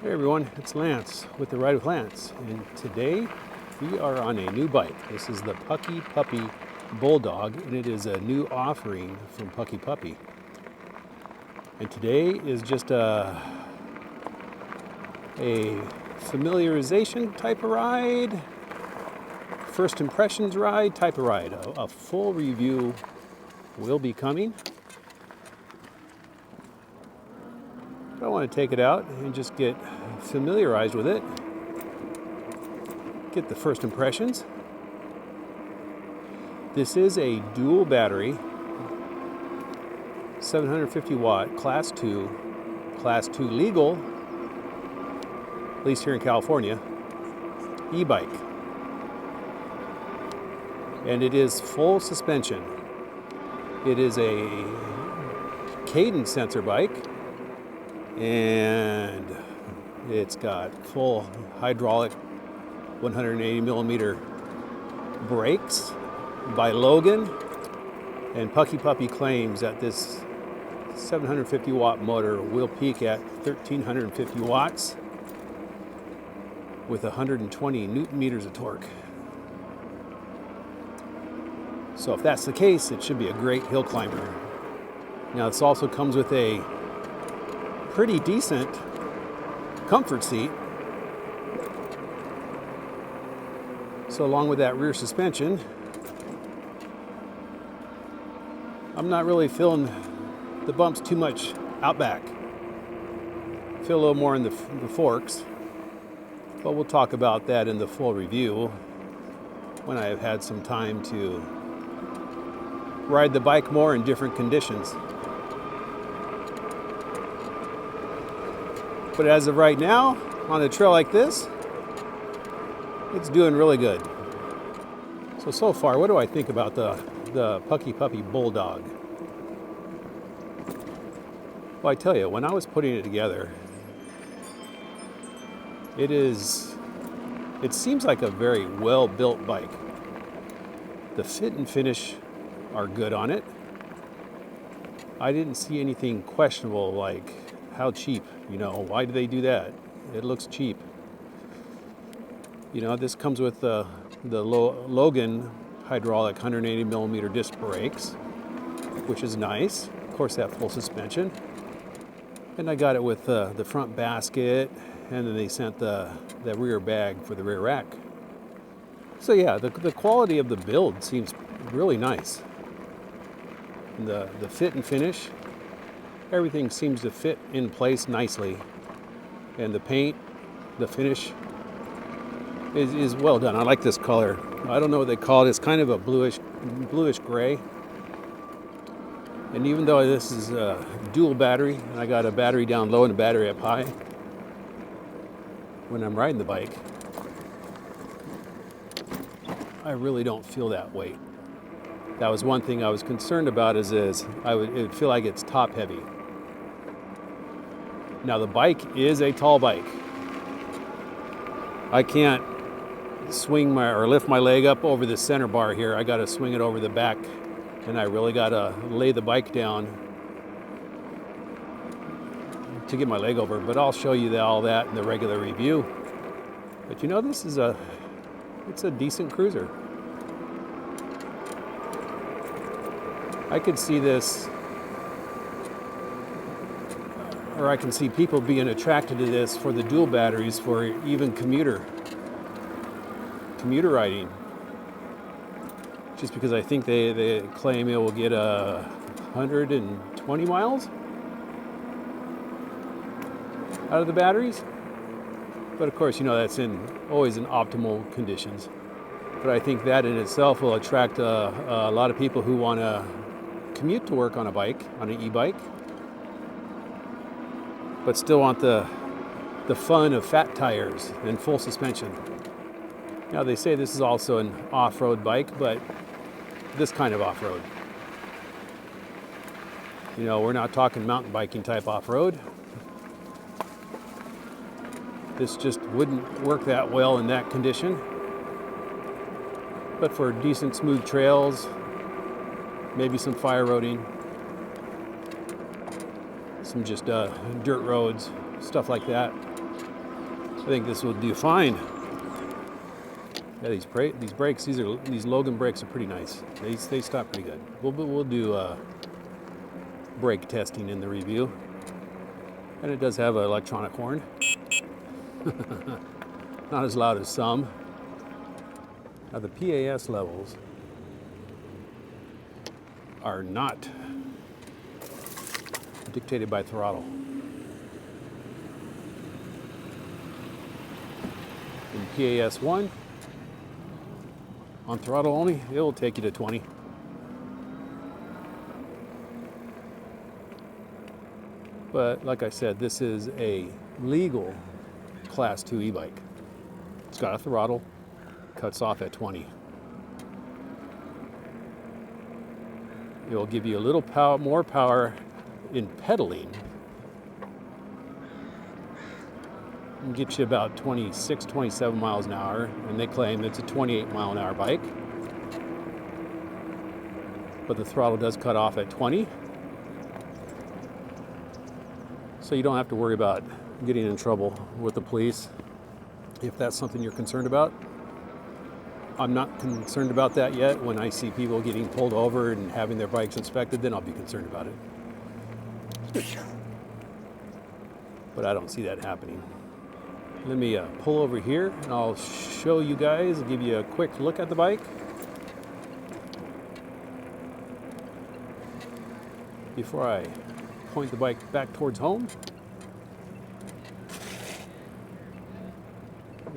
Hey everyone, it's Lance with the Ride with Lance, and today we are on a new bike. This is the Puckipuppy Bulldog, and it is a new offering from Puckipuppy. And today is just a familiarization type of ride, first impressions ride type of ride. A full review will be coming. I want to take it out and just get familiarized with it, get the first impressions. This is a dual battery, 750 watt, class 2 legal, at least here in California, e-bike. And it is full suspension. It is a cadence sensor bike, and it's got full hydraulic 180 millimeter brakes by Logan, and Puckipuppy claims that this 750 watt motor will peak at 1350 watts with 120 newton meters of torque. So if that's the case, it should be a great hill climber. Now this also comes with a pretty decent comfort seat. So along with that rear suspension, I'm not really feeling the bumps too much out back. Feel a little more in the forks, but we'll talk about that in the full review when I have had some time to ride the bike more in different conditions. But as of right now, on a trail like this, it's doing really good. So far, what do I think about the Puckipuppy Bulldog? Well, I tell you, when I was putting it together, it seems like a very well-built bike. The fit and finish are good on it. I didn't see anything questionable like how cheap, why do they do that? It looks cheap. This comes with the Logan hydraulic 180 millimeter disc brakes, which is nice. Of course, that full suspension. And I got it with the front basket, and then they sent the rear bag for the rear rack. So yeah, the quality of the build seems really nice. And the fit and finish, everything seems to fit in place nicely. And the paint, the finish is well done. I like this color. I don't know what they call it. It's kind of a bluish gray. And even though this is a dual battery, and I got a battery down low and a battery up high, when I'm riding the bike, I really don't feel that weight. That was one thing I was concerned about, it would feel like it's top heavy. Now the bike is a tall bike. I can't swing or lift my leg up over the center bar here. I got to swing it over the back, and I really got to lay the bike down to get my leg over. But I'll show you all that in the regular review. But this is it's a decent cruiser. I could see this, or I can see people being attracted to this for the dual batteries for even commuter riding. Just because I think they claim it will get 120 miles out of the batteries. But of course, that's always in optimal conditions. But I think that in itself will attract a lot of people who want to commute to work on a bike, on an e-bike, but still want the fun of fat tires and full suspension. Now they say this is also an off-road bike, but this kind of off-road. We're not talking mountain biking type off-road. This just wouldn't work that well in that condition. But for decent smooth trails, maybe some fire roading, some just dirt roads, stuff like that, I think this will do fine. Yeah, these brakes, these Logan brakes are pretty nice. They stop pretty good. We'll do brake testing in the review, and it does have an electronic horn. Not as loud as some. Now the PAS levels are not dictated by throttle. In PAS 1, on throttle only, it will take you to 20. But like I said, this is a legal Class 2 e-bike. It's got a throttle, cuts off at 20. It will give you a little more power in pedaling. And get you about 26, 27 miles an hour, and they claim it's a 28 mile an hour bike. But the throttle does cut off at 20. So you don't have to worry about getting in trouble with the police if that's something you're concerned about. I'm not concerned about that yet. When I see people getting pulled over and having their bikes inspected, then I'll be concerned about it. But I don't see that happening. Let me pull over here and I'll show you guys, give you a quick look at the bike. Before I point the bike back towards home.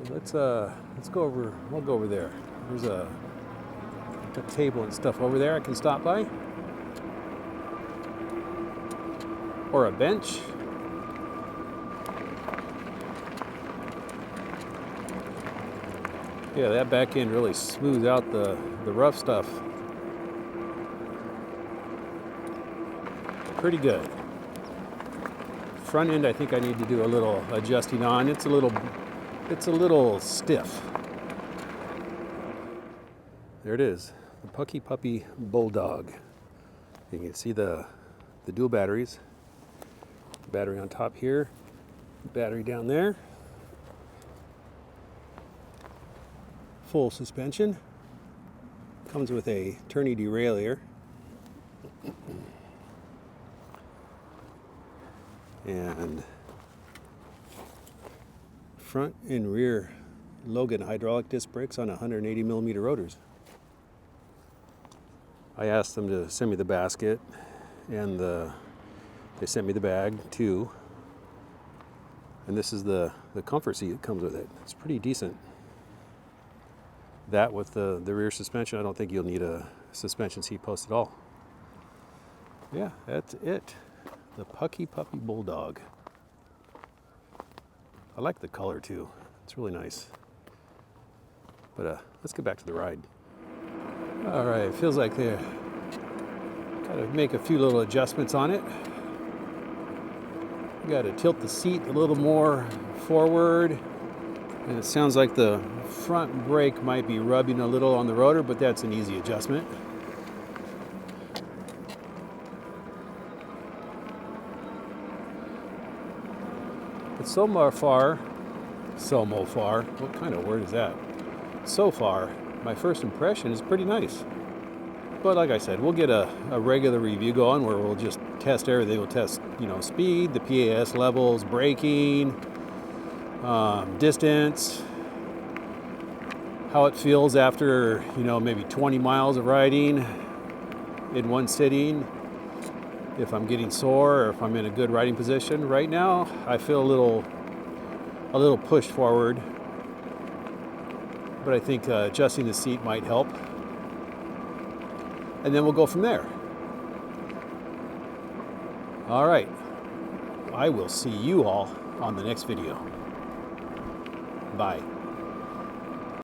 Let's go over, we'll go over there. There's a table and stuff over there I can stop by. Or a bench. Yeah, that back end really smooths out the rough stuff. Pretty good. Front end, I think I need to do a little adjusting on. It's a little stiff. There it is, the Puckipuppy Bulldog. You can see the dual batteries. Battery on top here, battery down there. Full suspension. Comes with a tourney derailleur. And front and rear Logan hydraulic disc brakes on 180 millimeter rotors. I asked them to send me the basket, and they sent me the bag too. And this is the comfort seat that comes with it. It's pretty decent. That with the rear suspension, I don't think you'll need a suspension seat post at all. Yeah, that's it. The Puckipuppy Bulldog. I like the color too. It's really nice. But let's get back to the ride. All right, feels like they're gotta make a few little adjustments on it. Got to tilt the seat a little more forward. And it sounds like the front brake might be rubbing a little on the rotor, but that's an easy adjustment. But so far, what kind of word is that? So far, my first impression is pretty nice. But like I said, we'll get a regular review going where we'll just test everything. We'll test, speed, the PAS levels, braking, distance, how it feels after, maybe 20 miles of riding in one sitting. If I'm getting sore or if I'm in a good riding position. Right now, I feel a little pushed forward, but I think adjusting the seat might help. And then we'll go from there. All right. I will see you all on the next video. Bye.